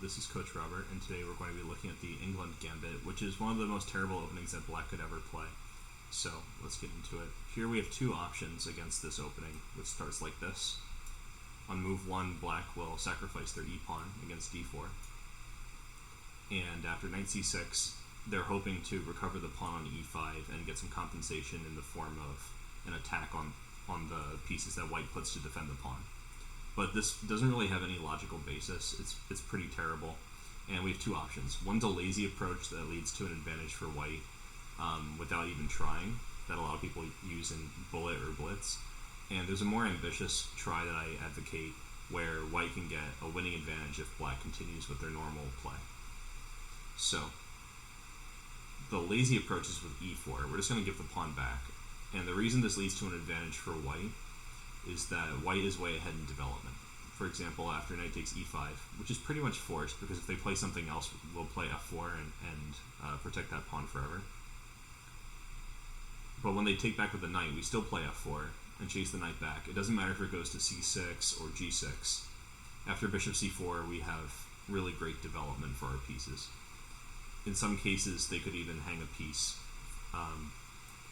this is Coach Robert, and today we're going to be looking at the Englund Gambit, which is one of the most terrible openings that Black could ever play. So, let's get into it. Here we have two options against this opening, which starts like this. On move 1, Black will sacrifice their e-pawn against d4. And after knight c6, they're hoping to recover the pawn on e5 and get some compensation in the form of an attack on the pieces that White puts to defend the pawn. But this doesn't really have any logical basis. It's pretty terrible. And we have two options. One's a lazy approach that leads to an advantage for White without even trying, that a lot of people use in Bullet or Blitz. And there's a more ambitious try that I advocate where White can get a winning advantage if Black continues with their normal play. So, the lazy approach is with e4. We're just going to give the pawn back. And the reason this leads to an advantage for White is that White is way ahead in development. For example, after knight takes e5, which is pretty much forced because if they play something else, we'll play f4 and protect that pawn forever. But when they take back with the knight, we still play f4 and chase the knight back. It doesn't matter if it goes to c6 or g6. After bishop c4, we have really great development for our pieces. In some cases, they could even hang a piece. I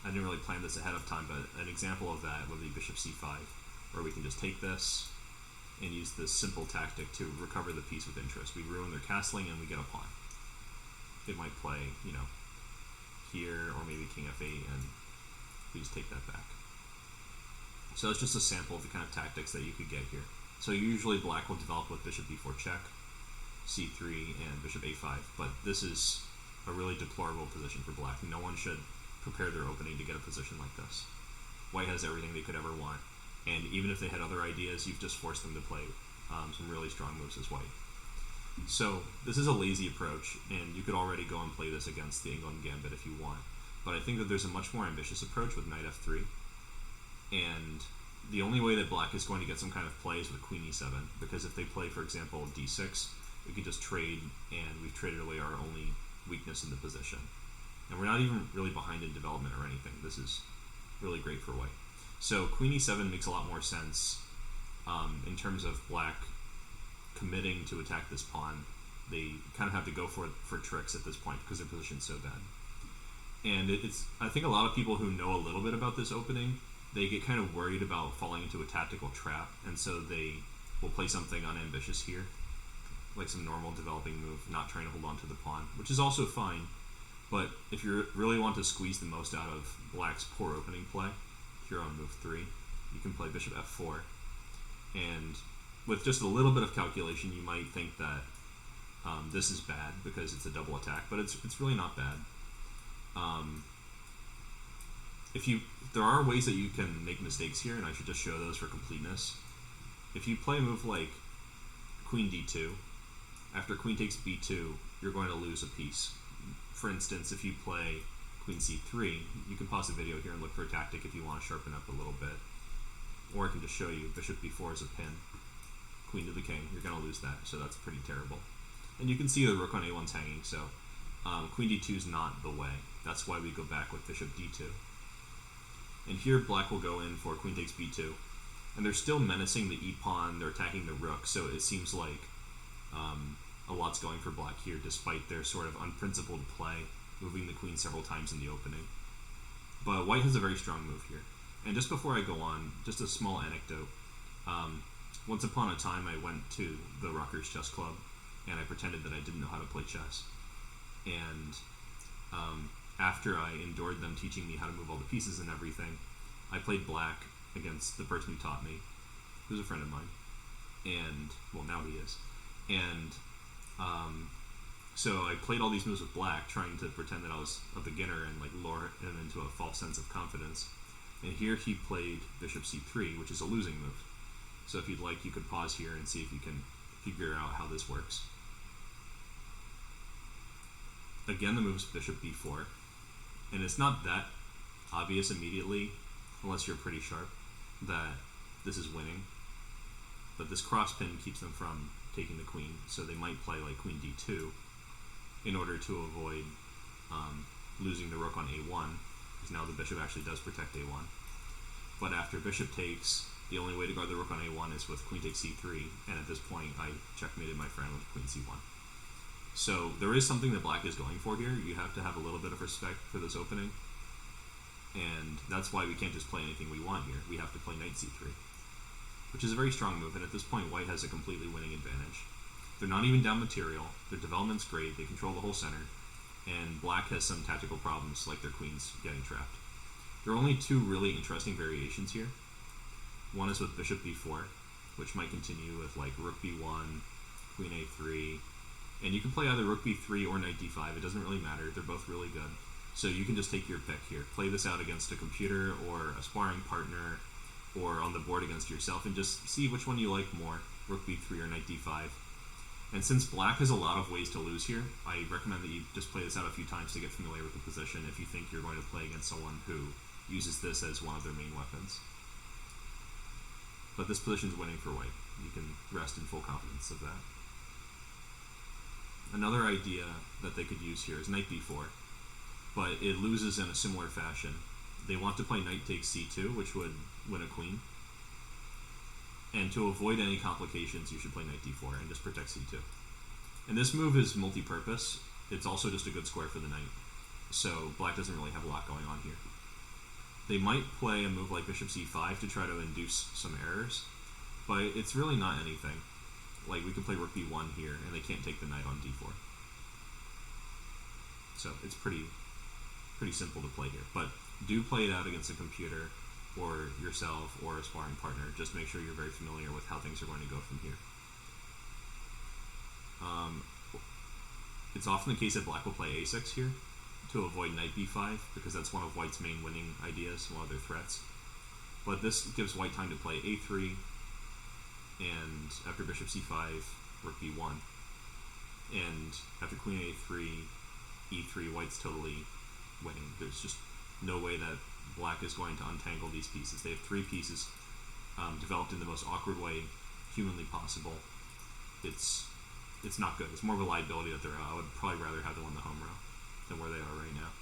didn't really plan this ahead of time, but an example of that would be bishop c5, where we can just take this and use this simple tactic to recover the piece with interest. We ruin their castling and we get a pawn. They might play, here, or maybe king f8, and we just take that back. So that's just a sample of the kind of tactics that you could get here. So usually Black will develop with bishop b4 check, c3, and bishop a5, but this is a really deplorable position for Black. No one should prepare their opening to get a position like this. White has everything they could ever want, and even if they had other ideas, you've just forced them to play some really strong moves as White. So this is a lazy approach, and you could already go and play this against the Englund Gambit if you want, but I think that there's a much more ambitious approach with knight f3, and the only way that Black is going to get some kind of play is with queen e7, because if they play, for example, d6, we could just trade, and we've traded away our only weakness in the position. And we're not even really behind in development or anything. This is really great for White. So queen e7 makes a lot more sense in terms of Black committing to attack this pawn. They kind of have to go for tricks at this point because their position's so bad. And I think a lot of people who know a little bit about this opening, they get kind of worried about falling into a tactical trap, and so they will play something unambitious here, like some normal developing move, not trying to hold on to the pawn, which is also fine. But if you really want to squeeze the most out of Black's poor opening play, here on move 3, you can play bishop f4. And with just a little bit of calculation, you might think that this is bad because it's a double attack, but it's really not bad. There are ways that you can make mistakes here, and I should just show those for completeness. If you play a move like queen d2, after queen takes b2, you're going to lose a piece. For instance, if you play queen c3, you can pause the video here and look for a tactic if you want to sharpen up a little bit. Or I can just show you bishop b4 is a pin, queen to the king, you're going to lose that, so that's pretty terrible. And you can see the rook on a1's hanging, so queen d2 is not the way. That's why we go back with bishop d2. And here Black will go in for queen takes b2, and they're still menacing the e-pawn, they're attacking the rook, so it seems like a lot's going for Black here, despite their sort of unprincipled play, moving the queen several times in the opening. But White has a very strong move here. And just before I go on, just a small anecdote. Once upon a time, I went to the Rutgers Chess Club, and I pretended that I didn't know how to play chess. And after I endured them teaching me how to move all the pieces and everything, I played Black against the person who taught me, who's a friend of mine. And, well, now he is. And so I played all these moves with Black, trying to pretend that I was a beginner and lure him into a false sense of confidence. And here he played bishop c3, which is a losing move. So if you'd like, you could pause here and see if you can figure out how this works. Again, the move's bishop b4, and it's not that obvious immediately, unless you're pretty sharp, that this is winning. But this cross pin keeps them from taking the queen, so they might play like queen d2 in order to avoid losing the rook on a1, because now the bishop actually does protect a1. But after bishop takes, the only way to guard the rook on a1 is with queen takes c3, and at this point I checkmated my friend with queen c1. So there is something that black is going for here. You have to have a little bit of respect for this opening. And that's why we can't just play anything we want here. We have to play knight c3, which is a very strong move, and at this point white has a completely winning advantage. They're not even down material, their development's great, they control the whole center, and black has some tactical problems like their queens getting trapped. There are only two really interesting variations here. One is with bishop b4, which might continue with like rook b1, queen a3, and you can play either rook b3 or knight d5, it doesn't really matter, they're both really good. So you can just take your pick here. Play this out against a computer or a sparring partner or on the board against yourself and just see which one you like more, rook b3 or knight d5. And since black has a lot of ways to lose here, I recommend that you just play this out a few times to get familiar with the position if you think you're going to play against someone who uses this as one of their main weapons. But this position's winning for white. You can rest in full confidence of that. Another idea that they could use here is knight b4. But it loses in a similar fashion. They want to play knight takes c2, which would win a queen. And to avoid any complications, you should play knight d4 and just protect c2. And this move is multi-purpose. It's also just a good square for the knight. So black doesn't really have a lot going on here. They might play a move like bishop c5 to try to induce some errors, but it's really not anything. Like we could play rook b1 here, and they can't take the knight on d4. So it's pretty simple to play here, but do play it out against a computer or yourself or a sparring partner. Just make sure you're very familiar with how things are going to go from here. It's often the case that black will play a6 here to avoid knight b5 because that's one of white's main winning ideas, one of their threats. But this gives white time to play a3 and after bishop c5, rook b1, and after queen a3, e3, white's totally winning. There's just no way that black is going to untangle these pieces. They have three pieces developed in the most awkward way humanly possible. It's not good. It's more of a liability that they're out. I would probably rather have them on the home row than where they are right now.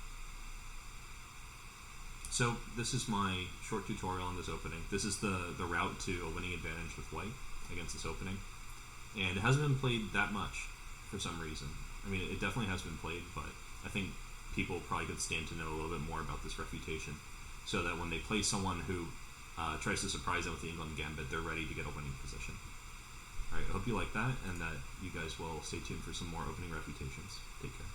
So this is my short tutorial on this opening. This is the route to a winning advantage with white against this opening. And it hasn't been played that much for some reason. I mean, it definitely has been played, but I think people probably could stand to know a little bit more about this refutation so that when they play someone who tries to surprise them with the Englund Gambit, they're ready to get a winning position. Alright, I hope you like that and that you guys will stay tuned for some more opening refutations. Take care.